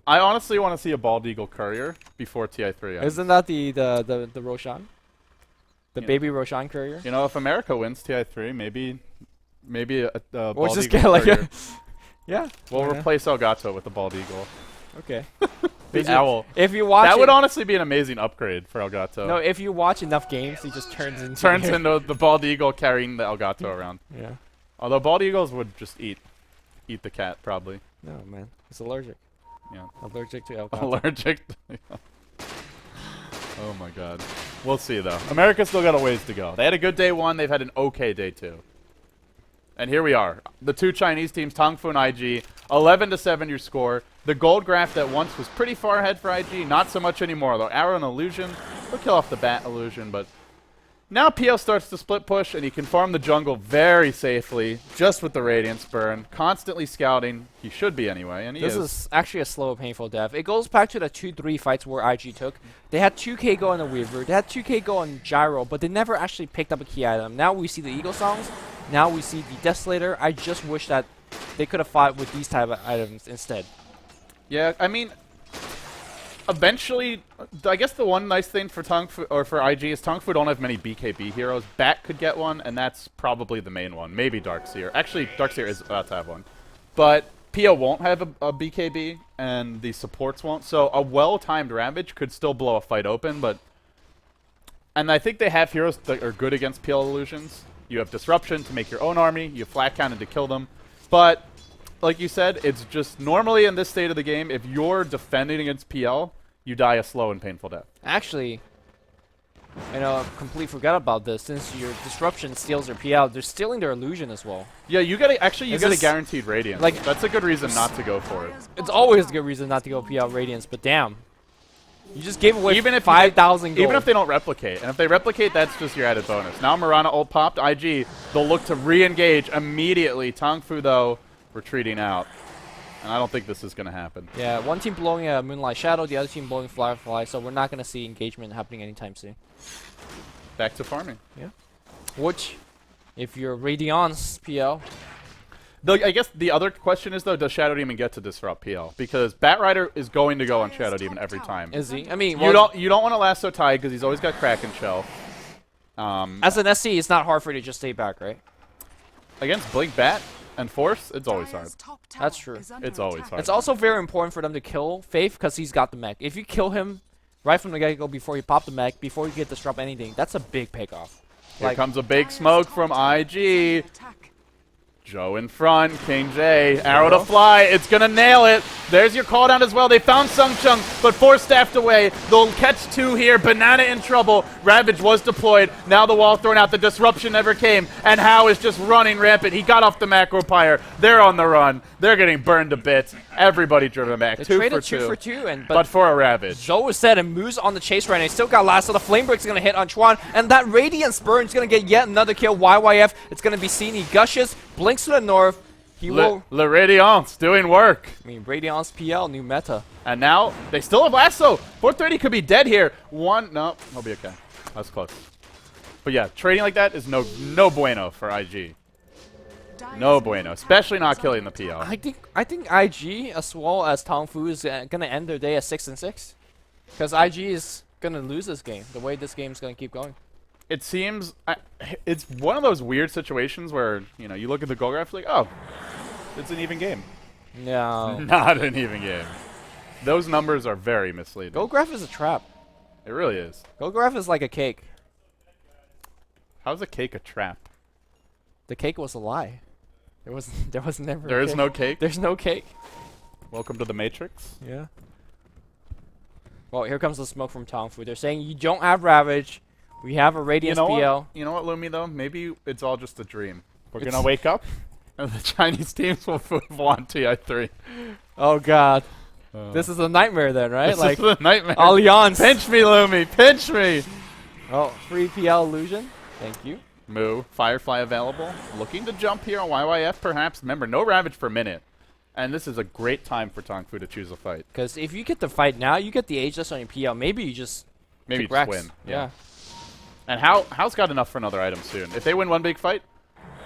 I honestly want to see a bald eagle courier before TI3 ends. Isn't that the Roshan? The baby Roshan courier? You know, if America wins TI3, maybe a We'll bald just eagle get like courier. yeah. We'll yeah. replace Elgato with the bald eagle. Okay. The owl. If you watch That would honestly be an amazing upgrade for Elgato. No, if you watch enough games, he just turns into the bald eagle carrying the Elgato around. Yeah. Although bald eagles would just eat the cat probably. No, man. It's allergic. Yeah. Allergic to Elgato. Allergic. Oh my god. We'll see though. America's still got a ways to go. They had a good day 1, they've had an okay day 2. And here we are. The two Chinese teams, Tongfu and IG, 11-7 your score. The gold graph that once was pretty far ahead for IG, not so much anymore though. Arrow and Illusion, we'll kill off the bat Illusion, but now PL starts to split push and he can farm the jungle very safely, just with the Radiance burn, constantly scouting. He should be anyway, and he This is actually a slow, painful death. It goes back to the 2-3 fights where IG took. They had 2k go on the Weaver, they had 2k go on Gyro, but they never actually picked up a key item. Now we see the Eagle Songs, now we see the Desolator. I just wish that they could have fought with these type of items instead. Yeah, I mean, eventually, I guess the one nice thing for Tongfu or for IG is Tongfu don't have many BKB heroes. Bat could get one, and that's probably the main one. Maybe Darkseer. Actually, Darkseer is about to have one. But PO won't have a BKB, and the supports won't. So a well-timed Ravage could still blow a fight open, but... And I think they have heroes that are good against PL Illusions. You have Disruption to make your own army. You have Flat Cannon to kill them. But... like you said, it's just normally in this state of the game, if you're defending against PL, you die a slow and painful death. Actually, I completely forgot about this. Since your Disruption steals their PL, they're stealing their Illusion as well. Yeah, you get a guaranteed Radiance. Like, that's a good reason not to go for it. It's always a good reason not to go PL Radiance, but damn. You just gave away Even if 5,000 gold. Even if they don't replicate. And if they replicate, that's just your added bonus. Now Mirana ult popped, IG, they'll look to re-engage immediately. Tongfu, though, retreating out. And I don't think this is going to happen. Yeah, one team blowing a Moonlight Shadow, the other team blowing Firefly, so we're not going to see engagement happening anytime soon. Back to farming. Yeah. Which, if you're Radiance PL... I guess the other question is, though, does Shadow Demon get to disrupt PL? Because Batrider is going to go on Shadow Demon every time. Is he? I mean, you don't want to lasso Tide because he's always got Kraken Shell. As an SC, it's not hard for you to just stay back, right? Against Blink Bat and Force, it's always hard. That's true. It's always hard. It's also very important for them to kill Faith because he's got the mech. If you kill him right from the get-go before you pop the mech, before you get disrupt anything, that's a big payoff. Here comes a big smoke from IG. Joe in front, King J, arrow to fly, it's gonna nail it. There's your call down as well. They found Sung Chung, but 4 staffed away. They'll catch 2 here. Banana in trouble. Ravage was deployed. Now the wall thrown out. The disruption never came. And Hao is just running rampant. He got off the macro pyre. They're on the run. They're getting burned to bits. Everybody driven back. They 2 traded for 2. 2 for 2, but for a Ravage. Zoe is set and Moose on the chase right now. He still got last, so the Flame Break's gonna hit on Chuan, and that Radiance Burn is gonna get yet another kill. YYF, it's gonna be seen. He gushes, blinks to the north. He will. Le Radiance doing work. I mean, Radiance PL, new meta. And now they still have lasso. 430 could be dead here. No, he'll be okay. That's close. But yeah, trading like that is no bueno for IG. No bueno, especially not killing the PL. I think IG as well as Tongfu is gonna end their day at 6-6, because IG is gonna lose this game. The way this game is gonna keep going. It seems it's one of those weird situations where you look at the goal graph like, oh, it's an even game. No, Not an even game. Those numbers are very misleading. Gold Graph is a trap. It really is. Gold Graph is like a cake. How's a cake a trap? The cake was a lie. There was never. There is no cake. There's no cake. Welcome to the Matrix. Yeah. Well, here comes the smoke from Tongfu. They're saying you don't have Ravage. We have a Radiance PL. You know what, Lumi, though? Maybe it's all just a dream. We're going to wake up, and the Chinese teams will want TI3. Oh, God. This is a nightmare then, right? This is a nightmare. Allianz. Pinch me, Lumi. Pinch me. Oh, free PL illusion. Thank you. Moo. Firefly available. Looking to jump here on YYF, perhaps. Remember, no Ravage per minute. And this is a great time for Tongfu to choose a fight. Because if you get the fight now, you get the ageless on your PL. Maybe you just win. Yeah. And Hao's got enough for another item soon. If they win one big fight,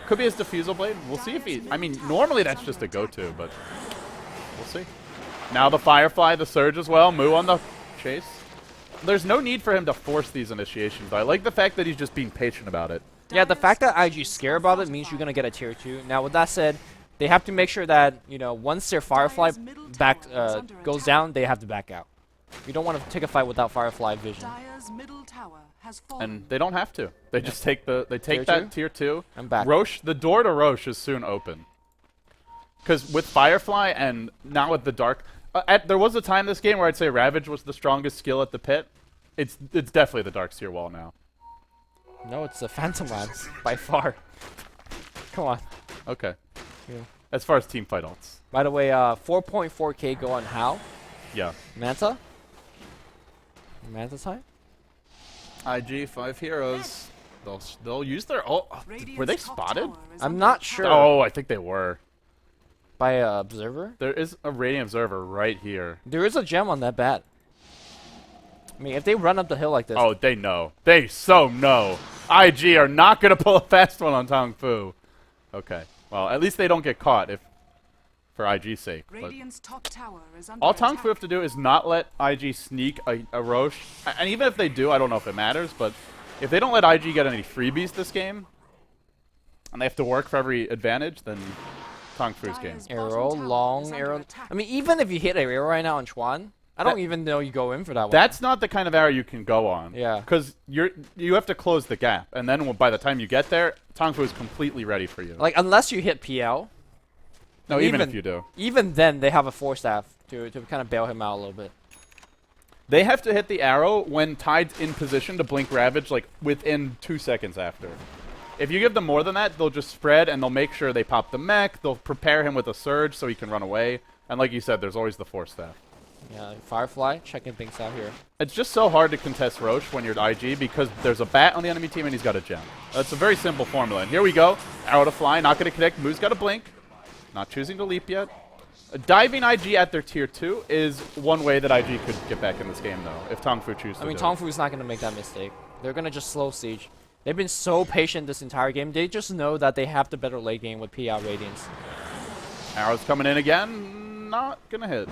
could be his Diffusal Blade. We'll see if he... I mean, normally that's just a go-to, but we'll see. Now the Firefly, the Surge as well. Moo on the chase. There's no need for him to force these initiations, but I like the fact that he's just being patient about it. Yeah, the fact that IG's scared about it means you're going to get a tier 2. Now, with that said, they have to make sure that, once their Firefly goes down, they have to back out. You don't want to take a fight without Firefly vision. And they don't have to. They just take that tier 2 and back. Roche, the door to Roche is soon open. Because with Firefly and not with the Dark, there was a time this game where I'd say Ravage was the strongest skill at the pit. It's definitely the Dark Seer wall now. No, it's the Phantom Lance by far. Come on. Okay. Yeah. As far as team fight ults. By the way, 4.4k go on How. Yeah. Manta. Manta time. IG 5 heroes. They'll use their ult. Were they spotted? I'm not sure. Oh, I think they were. By Observer. There is a Radiant Observer right here. There is a gem on that bat. I mean, if they run up the hill like this. Oh, they know. They so know. IG are not going to pull a fast one on Tongfu. Okay. Well, at least they don't get caught if for IG's sake. Radiant's top tower is under All attack. Tongfu have to do is not let IG sneak a Roche. And even if they do, I don't know if it matters, but if they don't let IG get any freebies this game, and they have to work for every advantage, then Tongfu's game. Arrow, long arrow. I mean, even if you hit an arrow right now on Chuan, I don't even know you go in for that one. That's not the kind of arrow you can go on. Yeah. Because you have to close the gap, and then by the time you get there, Tongfu is completely ready for you. Like, unless you hit PL. No, even if you do. Even then, they have a Force Staff to kind of bail him out a little bit. They have to hit the arrow when Tide's in position to blink Ravage, like, within 2 seconds after. If you give them more than that, they'll just spread, and they'll make sure they pop the mech. They'll prepare him with a Surge so he can run away. And like you said, there's always the Force Staff. Yeah, Firefly checking things out here. It's just so hard to contest Roche when you're at IG because there's a bat on the enemy team and he's got a gem. That's a very simple formula. And here we go. Arrow to fly, not going to connect. Moo's got a blink. Not choosing to leap yet. Diving IG at their tier 2 is one way that IG could get back in this game, though, if Tongfu chooses to. I mean, do Tongfu's not going to make that mistake. They're going to just slow siege. They've been so patient this entire game. They just know that they have the better late game with PL Radiance. Arrow's coming in again. Not going to hit.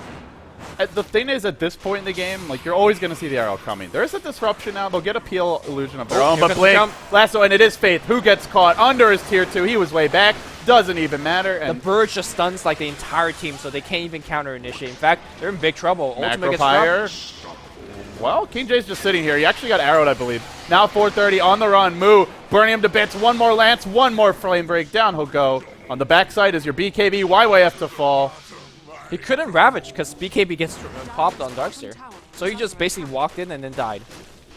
The thing is, at this point in the game, like, you're always going to see the arrow coming. There is a disruption now. They'll get a peel illusion of their own, but Blink, Lasso, and it is Faith. Who gets caught under his tier 2? He was way back. Doesn't even matter. And the Bird just stuns, like, the entire team, so they can't even counter-initiate. In fact, they're in big trouble. Ultimate gets dropped. Well, King J's just sitting here. He actually got arrowed, I believe. Now 430 on the run. Moo burning him to bits. One more Lance, one more Flame Break. Down he'll go. On the backside is your BKB. YYF to fall. He couldn't Ravage because BKB gets popped on Darkseer. So he just basically walked in and then died.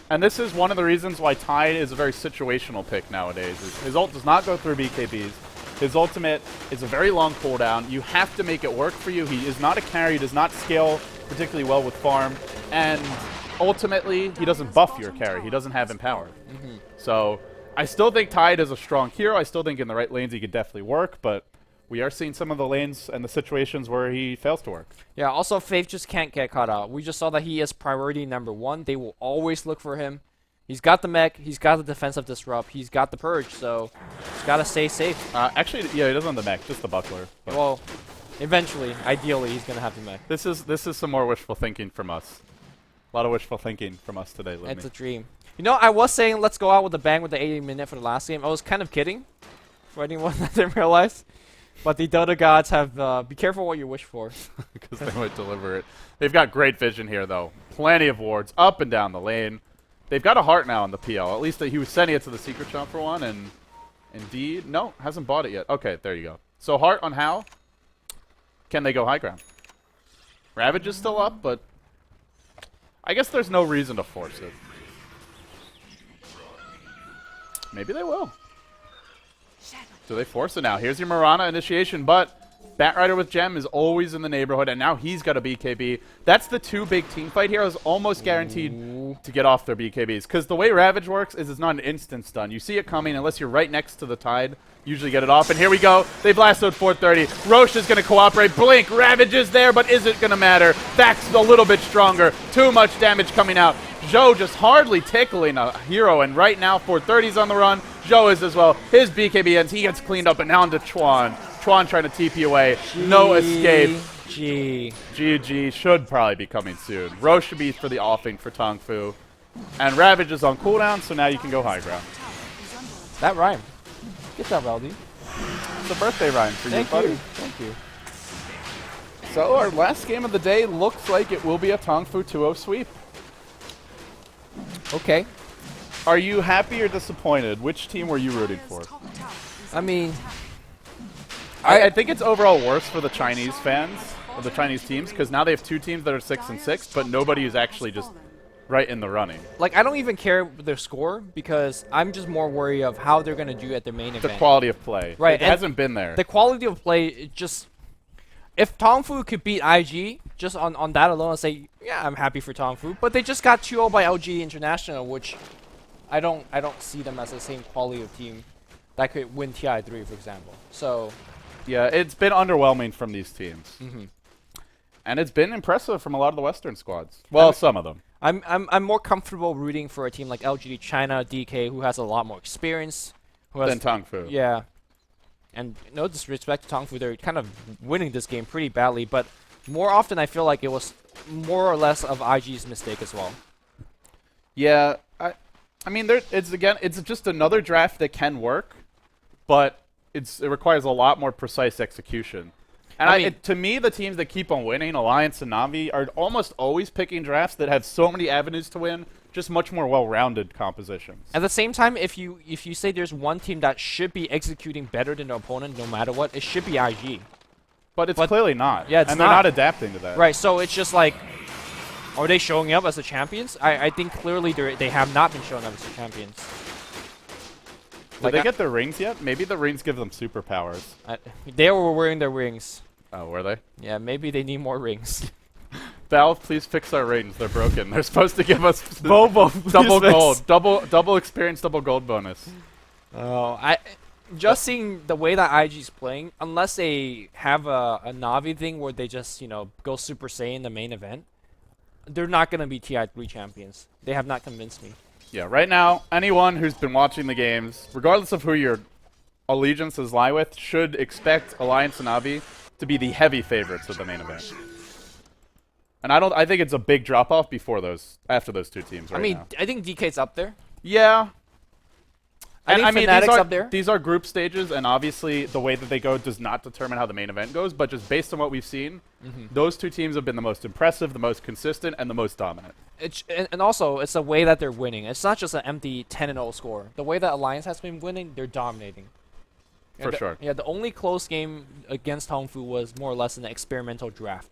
And this is one of the reasons why Tide is a very situational pick nowadays. His ult does not go through BKBs. His ultimate is a very long cooldown. You have to make it work for you. He is not a carry. He does not scale particularly well with farm. And ultimately, he doesn't buff your carry. He doesn't have Empower. So I still think Tide is a strong hero. I still think in the right lanes he could definitely work. But we are seeing some of the lanes and the situations where he fails to work. Yeah, also Faith just can't get caught out. We just saw that he is priority number 1. They will always look for him. He's got the mech, he's got the defensive disrupt, he's got the purge, so he's got to stay safe. Actually, yeah, he doesn't have the mech, just the buckler. But well, eventually, ideally, he's going to have the mech. This is some more wishful thinking from us. A lot of wishful thinking from us today, Limmy. It's a dream. You know, I was saying let's go out with a bang with the 80-minute for the last game. I was kind of kidding, for anyone that didn't realize. But the Dota gods have, be careful what you wish for. Because they might deliver it. They've got great vision here, though. Plenty of wards up and down the lane. They've got a heart now in the PL. At least he was sending it to the secret shop for one, and indeed, no, hasn't bought it yet. Okay, there you go. So heart on how? Can they go high ground? Ravage is still up, but I guess there's no reason to force it. Maybe they will. Do they force it now? Here's your Mirana initiation, but Batrider with Gem is always in the neighborhood, and now he's got a BKB. That's the 2 big team fight heroes almost guaranteed to get off their BKBs. Because the way Ravage works is it's not an instant stun. You see it coming unless you're right next to the Tide. Usually get it off, and here we go. They've lassoed 430. Roche is going to cooperate. Blink, Ravage is there, but is it going to matter? That's a little bit stronger. Too much damage coming out. Zhou just hardly tickling a hero, and right now 430's on the run. Zhou is as well. His BKB ends. He gets cleaned up, and now into Chuan. Chuan trying to TP away. No escape. GG should probably be coming soon. Roche should be for the offing for Tongfu. And Ravage is on cooldown, so now you can go high ground. That rhymed. Get that, Valdi. It's a birthday rhyme for you, buddy. Thank you. So our last game of the day looks like it will be a Tongfu 2-0 sweep. Okay. Are you happy or disappointed? Which team were you rooting for? I mean, I think it's overall worse for the Chinese fans, or the Chinese teams, because now they have 2 teams that are 6-6, but nobody is actually just right in the running. Like, I don't even care their score because I'm just more worried of how they're gonna do at the main The event. quality of play. Right, It and hasn't been there. The quality of play, it just if Tongfu could beat IG just on that alone, I'd say yeah, I'm happy for Tongfu. But they just got 2-0 by LG International, which I don't see them as the same quality of team that could win TI3, for example. So yeah, it's been underwhelming from these teams. And it's been impressive from a lot of the Western squads. Well, some of them. I'm more comfortable rooting for a team like LGD China, DK, who has a lot more experience. Who has, Than Tongfu. Yeah. And no disrespect to Tongfu, they're kind of winning this game pretty badly, but more often I feel like it was more or less of IG's mistake as well. Yeah, I mean, it's just another draft that can work, but it requires a lot more precise execution. And to me, the teams that keep on winning, Alliance and Navi, are almost always picking drafts that have so many avenues to win, just much more well-rounded compositions. At the same time, if you say there's one team that should be executing better than the opponent no matter what, it should be IG. But it's clearly not. Yeah, it's and they're not adapting to that. Right, so it's just like, are they showing up as the champions? I think clearly they have not been showing up as the champions. Did they get their rings yet? Maybe the rings give them superpowers. They were wearing their rings. Oh, were they? Yeah, maybe they need more rings. Valve, please fix our rings. They're broken. They're supposed to give us Bobo, double gold, double experience, double gold bonus. Oh, just seeing the way that IG's playing, unless they have a Navi thing where they just go Super Saiyan in the main event, they're not gonna be TI3 champions. They have not convinced me. Yeah, right now, anyone who's been watching the games, regardless of who your allegiances lie with, should expect Alliance and Navi to be the heavy favorites of the main event. And I think it's a big drop off after those two teams right now. I think DK's up there. Yeah. I think Fnatic's up there. These are group stages, and obviously the way that they go does not determine how the main event goes, but just based on what we've seen, those two teams have been the most impressive, the most consistent, and the most dominant. And also, it's the way that they're winning. It's not just an empty 10-0 score. The way that Alliance has been winning, they're dominating. For sure. Yeah, the only close game against Tongfu was more or less an experimental draft.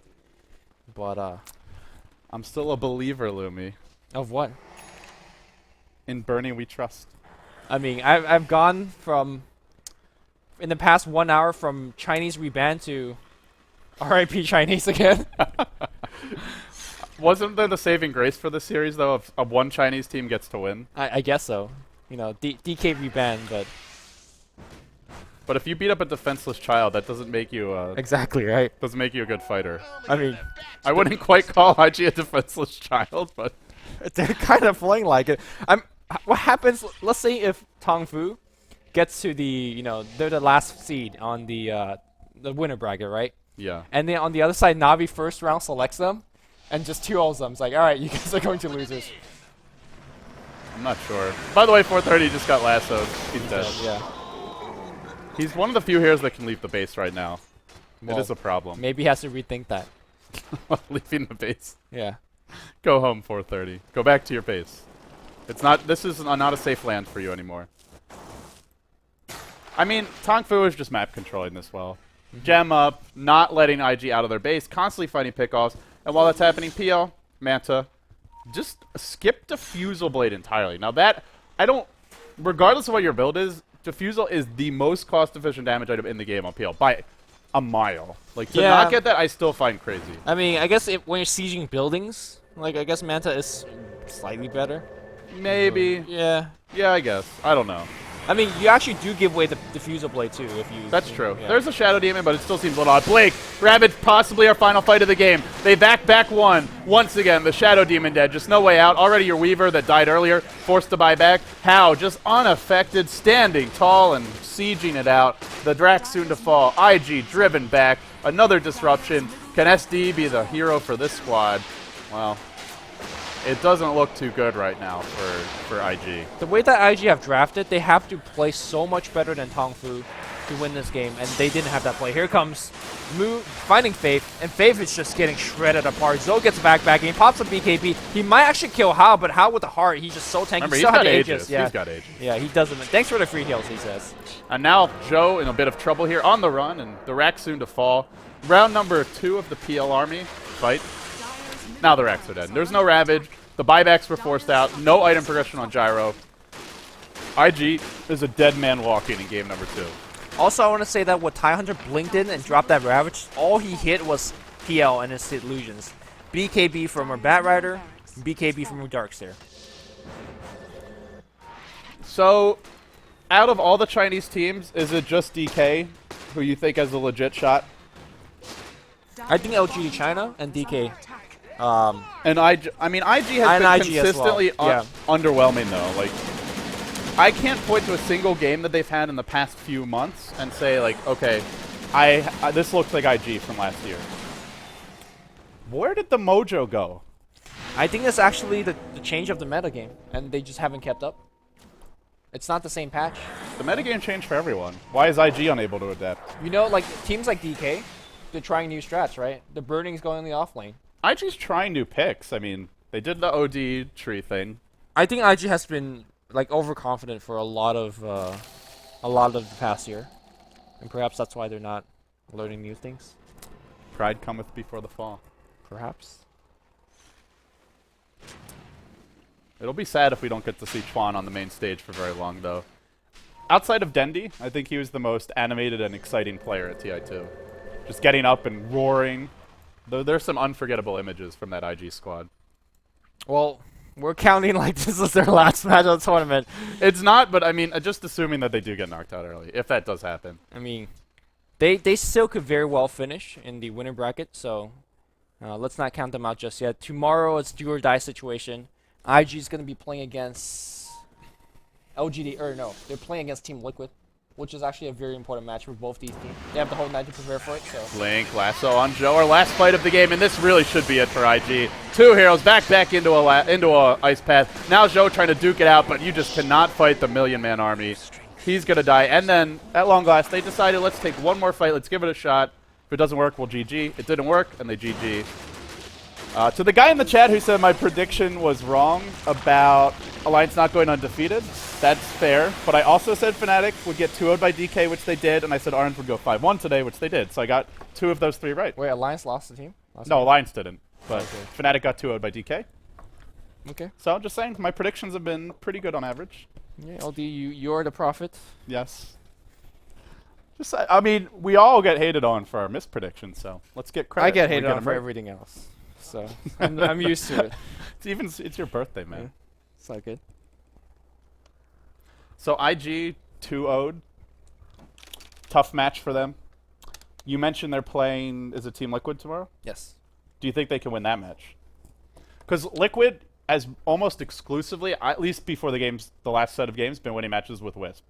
But, I'm still a believer, Lumi. Of what? In Bernie we trust. I mean, I've gone from, in the past 1 hour, from Chinese reban to RIP Chinese again. Wasn't there the saving grace for this series, though, of one Chinese team gets to win? I guess so. DK reban, but... But if you beat up a defenseless child, that doesn't make you exactly right. Doesn't make you a good fighter. I mean, I wouldn't quite call IG a defenseless child, but they're kind of playing like it. What happens? Let's say if Tongfu gets to they're the last seed on the winner bracket, right? Yeah. And then on the other side, Navi first round selects them, and just 2-0s them. It's like, all right, you guys are going to losers. I'm not sure. By the way, 430 just got lassoed. He's dead. Yeah. He's one of the few heroes that can leave the base right now. Well, it is a problem. Maybe he has to rethink that. Leaving the base. Yeah. Go home, 430. Go back to your base. It's not. This is not a safe land for you anymore. I mean, Tongfu is just map controlling this well. Gem up, not letting IG out of their base, constantly fighting pickoffs, and while that's happening, PL, Manta, just skip Diffusal Blade entirely. Now that, regardless of what your build is, Diffusal is the most cost-efficient damage item in the game on PL by a mile. Like, to not get that, I still find crazy. I mean, I guess when you're sieging buildings, I guess Manta is slightly better. Maybe. Yeah. Yeah, I guess. I don't know. I mean, you actually do give away the Diffusal Blade, too, if you... That's true. Yeah. There's a Shadow Demon, but it still seems a little odd. Blake, Rabbids, possibly our final fight of the game. They back one. Once again, the Shadow Demon dead. Just no way out. Already your Weaver that died earlier, forced to buy back. How? Just unaffected, standing tall and sieging it out. The Drax soon to fall. IG driven back. Another disruption. Can SD be the hero for this squad? Well, it doesn't look too good right now for IG. The way that IG have drafted, they have to play so much better than Tongfu to win this game, and they didn't have that play. Here comes Mu finding Faith, and Faith is just getting shredded apart. Zoe gets back, he pops a BKB. He might actually kill Hao, but Hao with the heart, he's just so tanky. Remember, he's got Aegis. Yeah. He's got Aegis. Yeah, he doesn't. Thanks for the free heals, he says. And now Joe in a bit of trouble here on the run, and the Rack soon to fall. Round number 2 of the PL army fight. Now the Racks are dead. There's no Ravage. The buybacks were forced out. No item progression on Gyro. IG is a dead man walking in game number 2. Also, I want to say that what TIE Hunter blinked in and dropped that Ravage, all he hit was PL and his illusions. BKB from our Bat Rider, BKB from our Darkseer. So, out of all the Chinese teams, is it just DK who you think has a legit shot? I think LGD China and DK. And IG has been IG as consistently well. Yeah. underwhelming though. Like, I can't point to a single game that they've had in the past few months and say like, okay, this looks like IG from last year. Where did the mojo go? I think it's actually the change of the metagame, and they just haven't kept up. It's not the same patch. The metagame changed for everyone. Why is IG unable to adapt? You know, like teams like DK, they're trying new strats, right? The Burning's going in the off lane. IG's trying new picks. I mean, they did the OD tree thing. I think IG has been like overconfident for a lot of the past year, and perhaps that's why they're not learning new things. Pride cometh before the fall. Perhaps. It'll be sad if we don't get to see Chuan on the main stage for very long, though. Outside of Dendi, I think he was the most animated and exciting player at TI2. Just getting up and roaring. Though there's some unforgettable images from that IG squad. Well, we're counting like this is their last match of the tournament. It's not, but I mean, just assuming that they do get knocked out early, if that does happen. I mean, they still could very well finish in the winner bracket, so let's not count them out just yet. Tomorrow it's do or die situation. IG is going to be playing against LGD, or no, they're playing against Team Liquid, which is actually a very important match for both these teams. They have the whole night to prepare for it, so. Link, lasso on Joe, our last fight of the game, and this really should be it for IG. 2 heroes back into a ice path. Now Joe trying to duke it out, but you just cannot fight the million-man army. He's going to die, and then, at long last, they decided, let's take one more fight, let's give it a shot. If it doesn't work, we'll GG. It didn't work, and they GG. To the guy in the chat who said my prediction was wrong about Alliance not going undefeated, that's fair. But I also said Fnatic would get 2-0'd by DK, which they did, and I said Orange would go 5-1 today, which they did. So I got 2 of those 3 right. Wait, Alliance lost the team? No, Alliance didn't. But Fnatic got 2-0'd by DK. Okay. So I'm just saying, my predictions have been pretty good on average. Yeah, LD, you're the prophet. Yes. Just, I mean, we all get hated on for our mispredictions, so let's get credit. I get when we hated on them for right. everything else, so I'm used to it. It's your birthday, man. Yeah. It's not good. So IG 2-0'd. Tough match for them. You mentioned they're playing, is it Team Liquid tomorrow? Yes. Do you think they can win that match? Because Liquid has almost exclusively, at least before the last set of games, been winning matches with Wisp.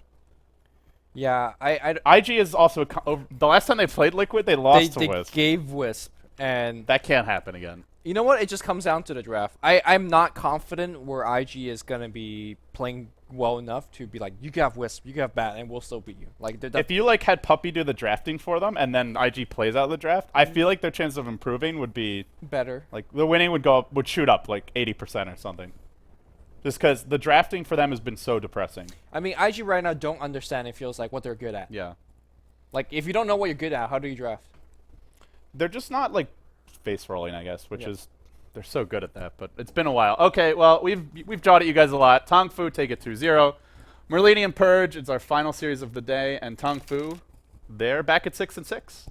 Yeah, IG is also, the last time they played Liquid, they lost to Wisp. They gave Wisp, and That can't happen again. you know what? It just comes down to the draft. I'm not confident where IG is going to be playing well enough to be like, you can have Wisp, you can have Bat, and we'll still beat you. Like, If you like had Puppy do the drafting for them, and then IG plays out the draft, I feel like their chance of improving would be better. like the winning would shoot up like 80% or something. Just because the drafting for them has been so depressing. I mean, IG right now don't understand, it feels like, what they're good at. Yeah. Like, if you don't know what you're good at, how do you draft? They're just not like face rolling, I guess, which is they're so good at that, but it's been a while. Okay, well, we've jawed at you guys a lot. Tongfu take it 2-0. Merlinium Purge, it's our final series of the day, and Tongfu, they're back at 6-6.